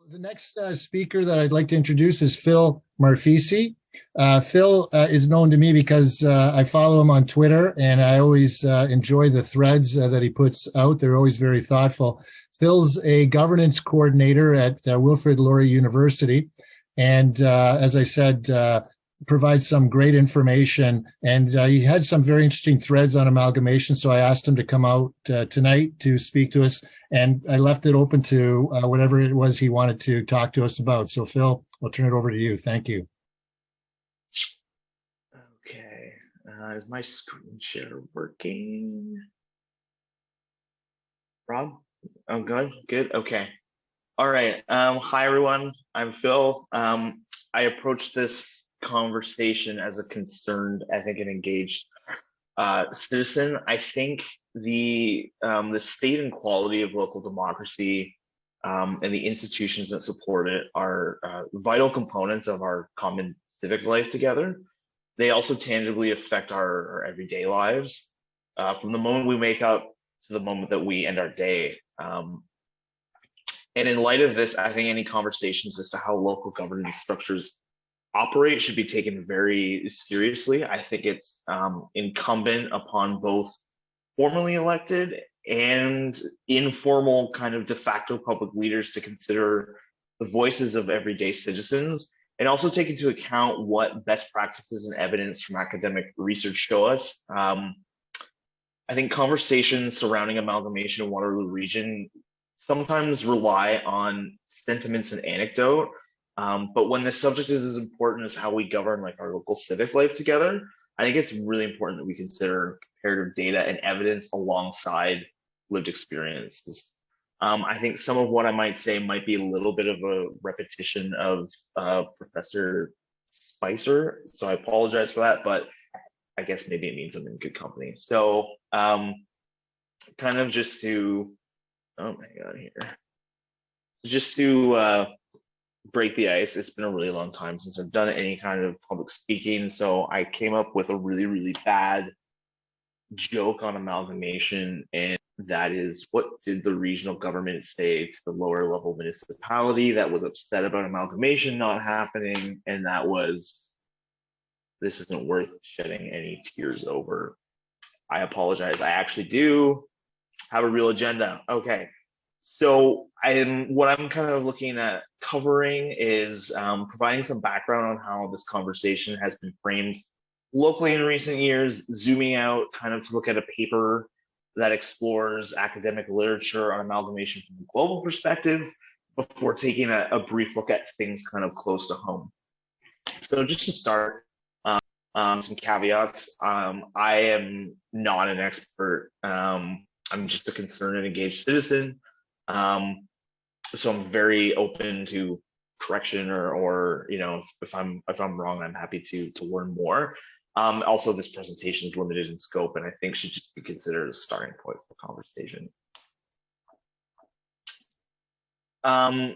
The next speaker that I'd like to introduce is Phil Marfisi. Phil is known to me because I follow him on Twitter and I always enjoy the threads that he puts out. They're always very thoughtful. Phil's a governance coordinator at Wilfrid Laurier University. And as I said, provides some great information. And he had some very interesting threads on amalgamation. So I asked him to come out tonight to speak to us. And I left it open to whatever it was he wanted to talk to us about. So Phil, I'll turn it over to you. Thank you. Okay, is my screen share working? Rob? Oh, good. Okay. All right. Hi, everyone. I'm Phil. I approached this conversation as a concerned, and engaged citizen. I think the state and quality of local democracy and the institutions that support it are vital components of our common civic life together. They also tangibly affect our everyday lives, from the moment we wake up to the moment that we end our day. And in light of this, I think any conversations as to how local governance structures operate should be taken very seriously. I think it's incumbent upon both formally elected and informal kind of de facto public leaders to consider the voices of everyday citizens and also take into account what best practices and evidence from academic research show us. I think conversations surrounding amalgamation in Waterloo Region sometimes rely on sentiments and anecdote, but when the subject is as important as how we govern like our local civic life together, I think it's really important that we consider comparative data and evidence alongside lived experiences. I think some of what I might say might be a little bit of a repetition of Professor Spicer, so I apologize for that, but I guess maybe it means I'm in good company. So kind of just to, oh my God, here. Just to break the ice, it's been a really long time since I've done any kind of public speaking, so I came up with a really, really bad joke on amalgamation, and that is, what did the regional government say to the lower level municipality that was upset about amalgamation not happening? And that was, this isn't worth shedding any tears over. I apologize. I actually do have a real agenda. Okay. So what I'm kind of looking at covering is providing some background on how this conversation has been framed locally in recent years, zooming out kind of to look at a paper that explores academic literature on amalgamation from a global perspective before taking a brief look at things kind of close to home. So just to start, some caveats. I am not an expert. I'm just a concerned and engaged citizen. So I'm very open to correction or if I'm wrong, I'm happy to learn more. Also, this presentation is limited in scope and I think should just be considered a starting point for conversation.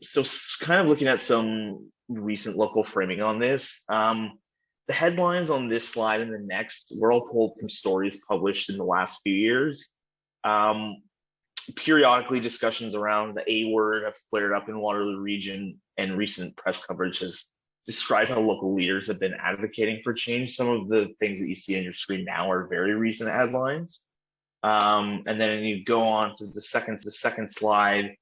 So kind of looking at some recent local framing on this. The headlines on this slide and the next were all pulled from stories published in the last few years. Periodically, discussions around the A word have flared up in Waterloo Region, and recent press coverage has described how local leaders have been advocating for change. Some of the things that you see on your screen now are very recent headlines. And then you go on to the second slide,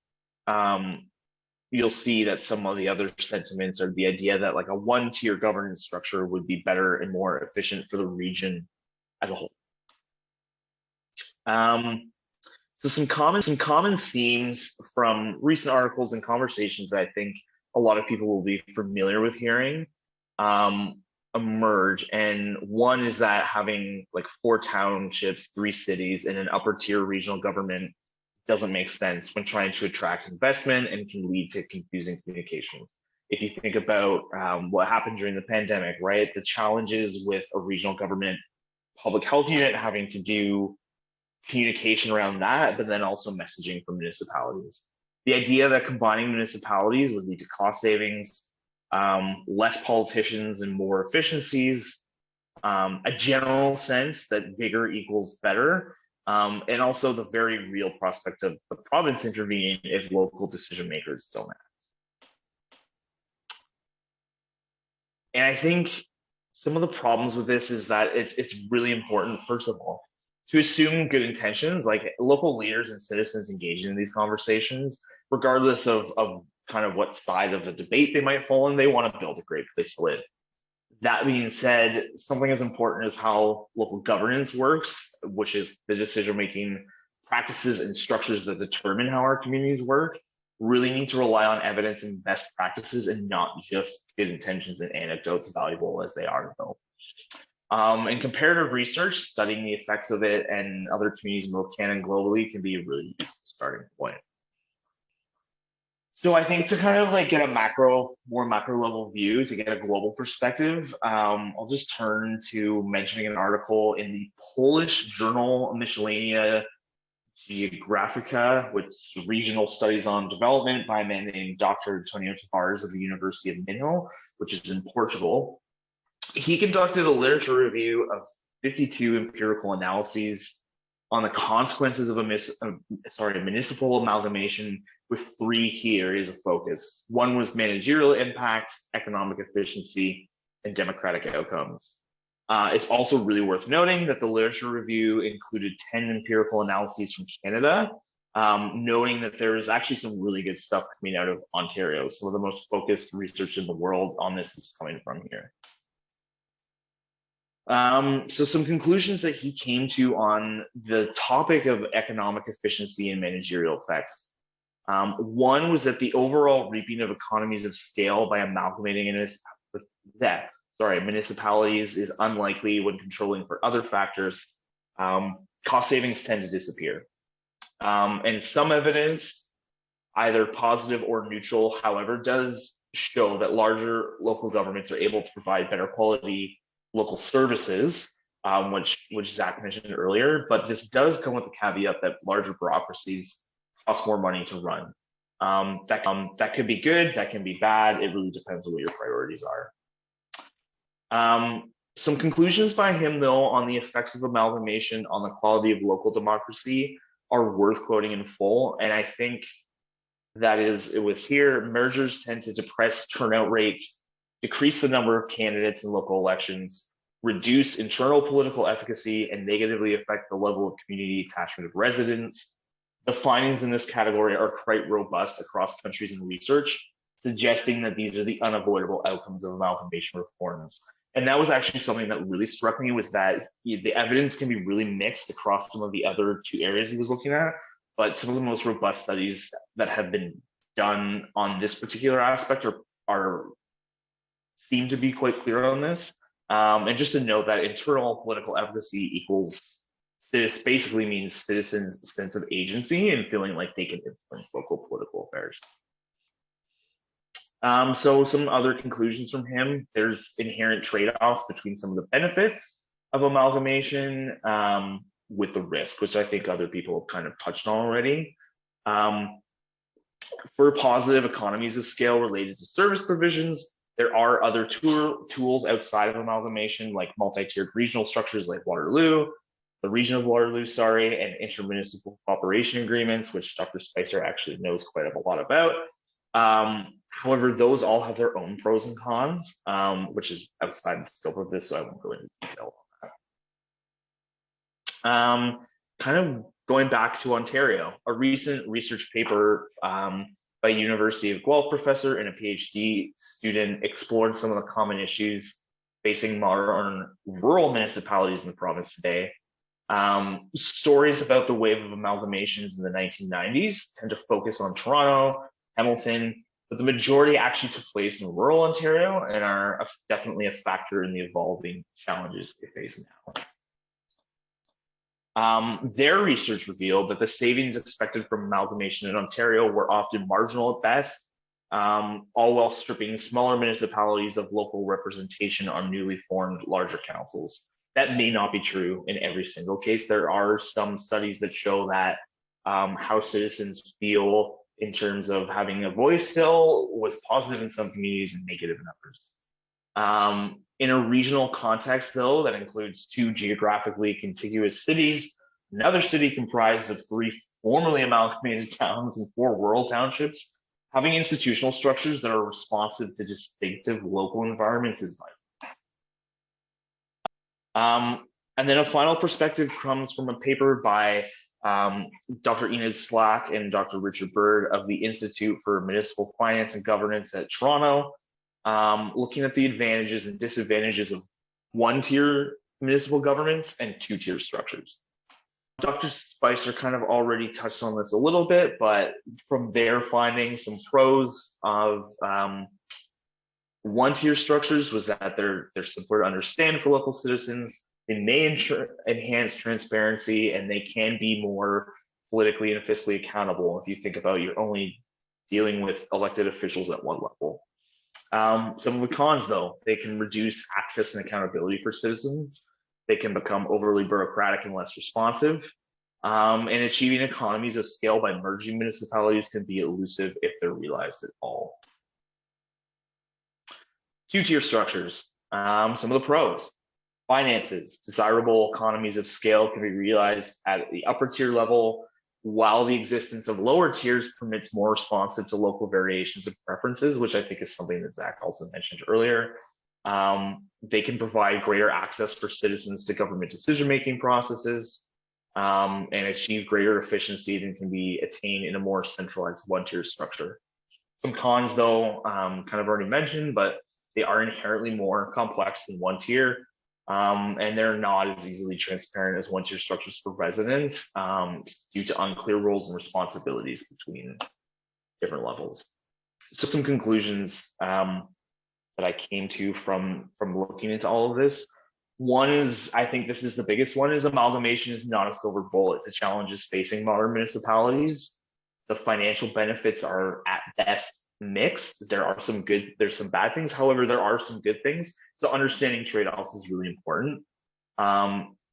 you'll see that some of the other sentiments are the idea that like a one-tier governance structure would be better and more efficient for the region as a whole. So some common themes from recent articles and conversations I think a lot of people will be familiar with hearing emerge. And one is that having like 4 townships, 3 cities, and an upper tier regional government doesn't make sense when trying to attract investment and can lead to confusing communications. If you think about what happened during the pandemic, right? The challenges with a regional government public health unit having to do communication around that, but then also messaging for municipalities. The idea that combining municipalities would lead to cost savings, less politicians and more efficiencies, a general sense that bigger equals better, and also the very real prospect of the province intervening if local decision makers don't act. And I think some of the problems with this is that it's really important, first of all, to assume good intentions, like local leaders and citizens engaging in these conversations, regardless of kind of what side of the debate they might fall in, they want to build a great place to live. That being said, something as important as how local governance works, which is the decision-making practices and structures that determine how our communities work, really need to rely on evidence and best practices and not just good intentions and anecdotes, valuable as they are, though. And comparative research, studying the effects of it and other communities in both Canada and globally can be a really useful starting point. So I think to kind of like get a more macro level view, to get a global perspective, I'll just turn to mentioning an article in the Polish journal Miscellanea Geographica, which is regional studies on development by a man named Dr. Antonio Tavares of the University of Minho, which is in Portugal. He conducted a literature review of 52 empirical analyses on the consequences of a municipal amalgamation with 3 key areas of focus. One was managerial impacts, economic efficiency, and democratic outcomes. It's also really worth noting that the literature review included 10 empirical analyses from Canada, noting that there is actually some really good stuff coming out of Ontario. Some of the most focused research in the world on this is coming from here. So some conclusions that he came to on the topic of economic efficiency and managerial effects. One was that the overall reaping of economies of scale by amalgamating municipalities is unlikely when controlling for other factors. Cost savings tend to disappear. And some evidence, either positive or neutral, however, does show that larger local governments are able to provide better quality local services, which Zach mentioned earlier, but this does come with the caveat that larger bureaucracies cost more money to run. That could be good, that can be bad. It really depends on what your priorities are. Some conclusions by him, though, on the effects of amalgamation on the quality of local democracy are worth quoting in full. And I think that is with here, mergers tend to depress turnout rates, decrease the number of candidates in local elections, reduce internal political efficacy, and negatively affect the level of community attachment of residents. The findings in this category are quite robust across countries and research, suggesting that these are the unavoidable outcomes of amalgamation reforms. And that was actually something that really struck me, was that the evidence can be really mixed across some of the other 2 areas he was looking at, but some of the most robust studies that have been done on this particular aspect seem to be quite clear on this. And just to note that internal political efficacy equals basically means citizens' sense of agency and feeling like they can influence local political affairs. So some other conclusions from him: there's inherent trade-offs between some of the benefits of amalgamation with the risk, which I think other people have kind of touched on already. For positive economies of scale related to service provisions, there are other tools outside of amalgamation, like multi-tiered regional structures like Waterloo, the region of Waterloo, and intermunicipal cooperation agreements, which Dr. Spicer actually knows quite a lot about. However, those all have their own pros and cons, which is outside the scope of this, so I won't go into detail on that. Kind of going back to Ontario, a recent research paper by University of Guelph professor and a PhD student explored some of the common issues facing modern rural municipalities in the province today. Stories about the wave of amalgamations in the 1990s tend to focus on Toronto, Hamilton, but the majority actually took place in rural Ontario and are definitely a factor in the evolving challenges they face now. Their research revealed that the savings expected from amalgamation in Ontario were often marginal at best, all while stripping smaller municipalities of local representation on newly formed larger councils. That may not be true in every single case. There are some studies that show that how citizens feel in terms of having a voice still was positive in some communities and negative in others. In a regional context, though, that includes 2 geographically contiguous cities, another city comprised of 3 formerly amalgamated towns and 4 rural townships, Having institutional structures that are responsive to distinctive local environments is vital. And then a final perspective comes from a paper by Dr. Enid Slack and Dr. Richard Bird of the Institute for Municipal Finance and Governance at Toronto, looking at the advantages and disadvantages of one-tier municipal governments and two-tier structures. Dr. Spicer kind of already touched on this a little bit, but from their findings, some pros of one-tier structures was that they're simpler to understand for local citizens. They may enhance transparency, and they can be more politically and fiscally accountable. If you think about, you're only dealing with elected officials at one level. Some of the cons, though, they can reduce access and accountability for citizens. They can become overly bureaucratic and less responsive. And achieving economies of scale by merging municipalities can be elusive if they're realized at all. Two-tier structures, some of the pros. Finances, desirable economies of scale can be realized at the upper tier level, while the existence of lower tiers permits more responsive to local variations and preferences, which I think is something that Zach also mentioned earlier. They can provide greater access for citizens to government decision-making processes, and achieve greater efficiency than can be attained in a more centralized one-tier structure. Some cons, though, kind of already mentioned, but they are inherently more complex than one tier, and they're not as easily transparent as one-tier structures for residents due to unclear roles and responsibilities between different levels. So some conclusions that I came to from looking into all of this. One is, I think this is the biggest one, is amalgamation is not a silver bullet to challenges facing modern municipalities. The financial benefits are at best mixed. There's some bad things. However, there are some good things. So understanding trade-offs is really important.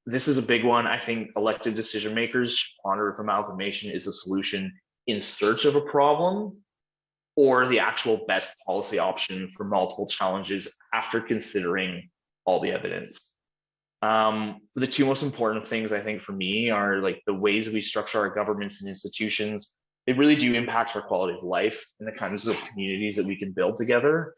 This is a big one. I think elected decision makers should ponder if amalgamation is a solution in search of a problem or the actual best policy option for multiple challenges after considering all the evidence. The two most important things I think for me are like the ways we structure our governments and institutions. They really do impact our quality of life and the kinds of communities that we can build together.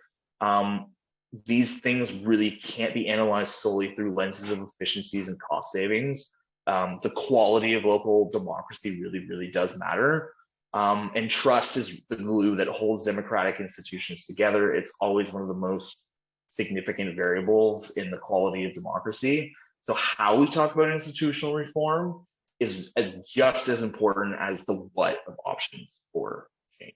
These things really can't be analyzed solely through lenses of efficiencies and cost savings. The quality of local democracy really, really does matter. And trust is the glue that holds democratic institutions together. It's always one of the most significant variables in the quality of democracy. So how we talk about institutional reform is just as important as the what of options for change.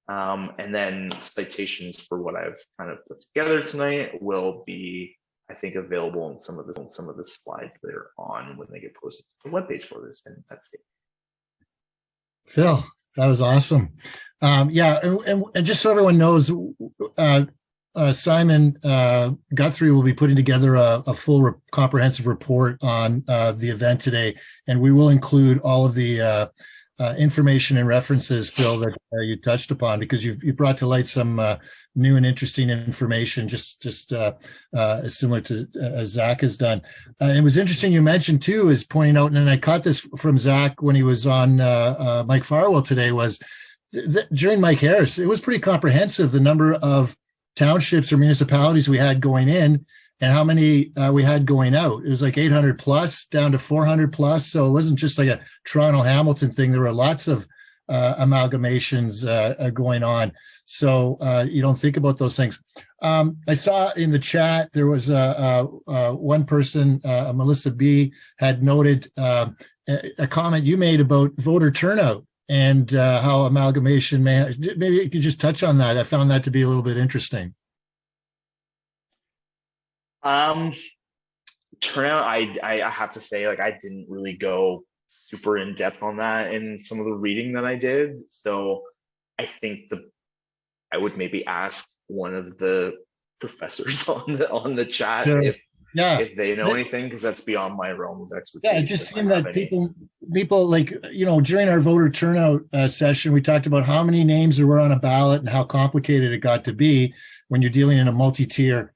And then citations for what I've kind of put together tonight will be, I think, available in some of the slides that are on when they get posted to the webpage for this. And that's it. Phil, that was awesome. Yeah, and just so everyone knows, Simon Guthrie will be putting together a full comprehensive report on the event today, and we will include all of the information and references, Phil, that you touched upon, because you brought to light some new and interesting information, just similar to as Zach has done. It was interesting you mentioned too, is pointing out, and I caught this from Zach when he was on Mike Farwell today, was during Mike Harris, it was pretty comprehensive, the number of townships or municipalities we had going in and how many we had going out. It was like 800 plus down to 400 plus. So it wasn't just like a Toronto Hamilton thing. There were lots of amalgamations going on. So you don't think about those things. I saw in the chat, there was one person, Melissa B, had noted a comment you made about voter turnout and how amalgamation maybe you could just touch on that. I found that to be a little bit interesting. Turnout, I have to say, like, I didn't really go super in depth on that in some of the reading that I did. So I think I would maybe ask one of the professors on the chat if they know anything, because that's beyond my realm of expertise. Yeah, it just seemed that people like, during our voter turnout session, we talked about how many names there were on a ballot and how complicated it got to be when you're dealing in a multi-tier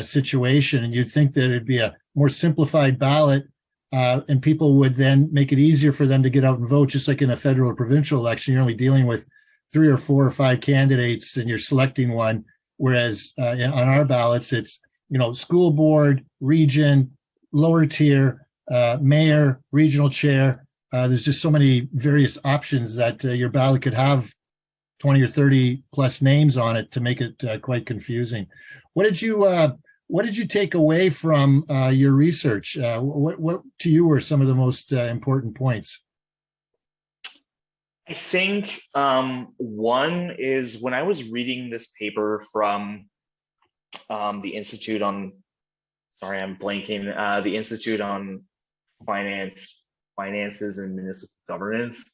situation. And you'd think that it'd be a more simplified ballot and people would then make it easier for them to get out and vote, just like in a federal or provincial election. You're only dealing with 3 or 4 or 5 candidates and you're selecting one. Whereas on our ballots, it's, school board, region, lower tier, mayor, regional chair. There's just so many various options that your ballot could have 20 or 30 plus names on it to make it quite confusing. What did you take away from your research? What to you were some of the most important points? I think one is when I was reading this paper from the Institute on, sorry, I'm blanking, the Institute on Finances and Municipal Governance,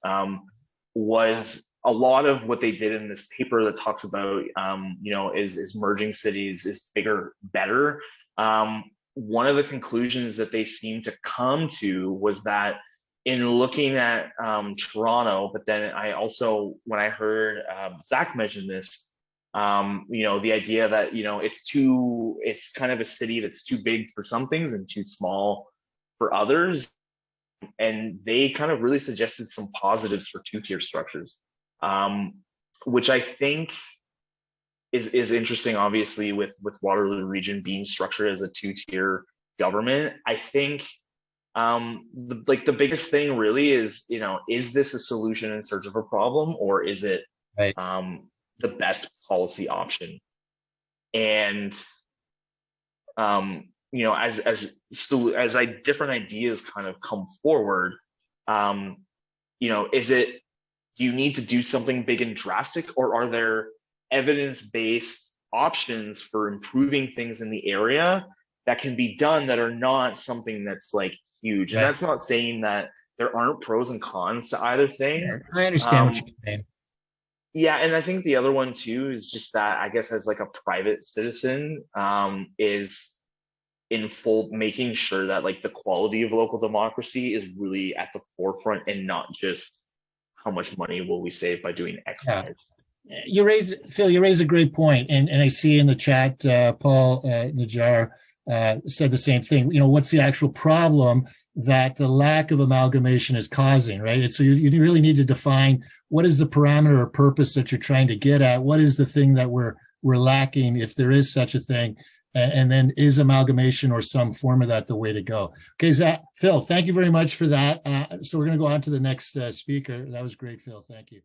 was a lot of what they did in this paper that talks about, is merging cities is bigger, better. One of the conclusions that they seemed to come to was that in looking at Toronto, but then I also, when I heard Zach mention this, the idea that, it's kind of a city that's too big for some things and too small for others. And they kind of really suggested some positives for two-tier structures, which I think is interesting, obviously, with Waterloo Region being structured as a two-tier government. I think the biggest thing really is, is this a solution in search of a problem, or is it right. The best policy option? And as different ideas kind of come forward, do you need to do something big and drastic, or are there evidence-based options for improving things in the area that can be done that are not something that's like huge? And that's not saying that there aren't pros and cons to either thing. Yeah, I understand what you're saying. Yeah, and I think the other one too is just that, I guess, as like a private citizen, is in full making sure that like the quality of local democracy is really at the forefront, and not just how much money will we save by doing X. Yeah. Phil, you raise a great point, and I see in the chat, Paul Najjar said the same thing. What's the actual problem that the lack of amalgamation is causing, right? And so you really need to define what is the parameter or purpose that you're trying to get at. What is the thing that we're lacking, if there is such a thing? And then is amalgamation or some form of that the way to go? Okay, Phil, thank you very much for that. So we're going to go on to the next speaker. That was great, Phil. Thank you.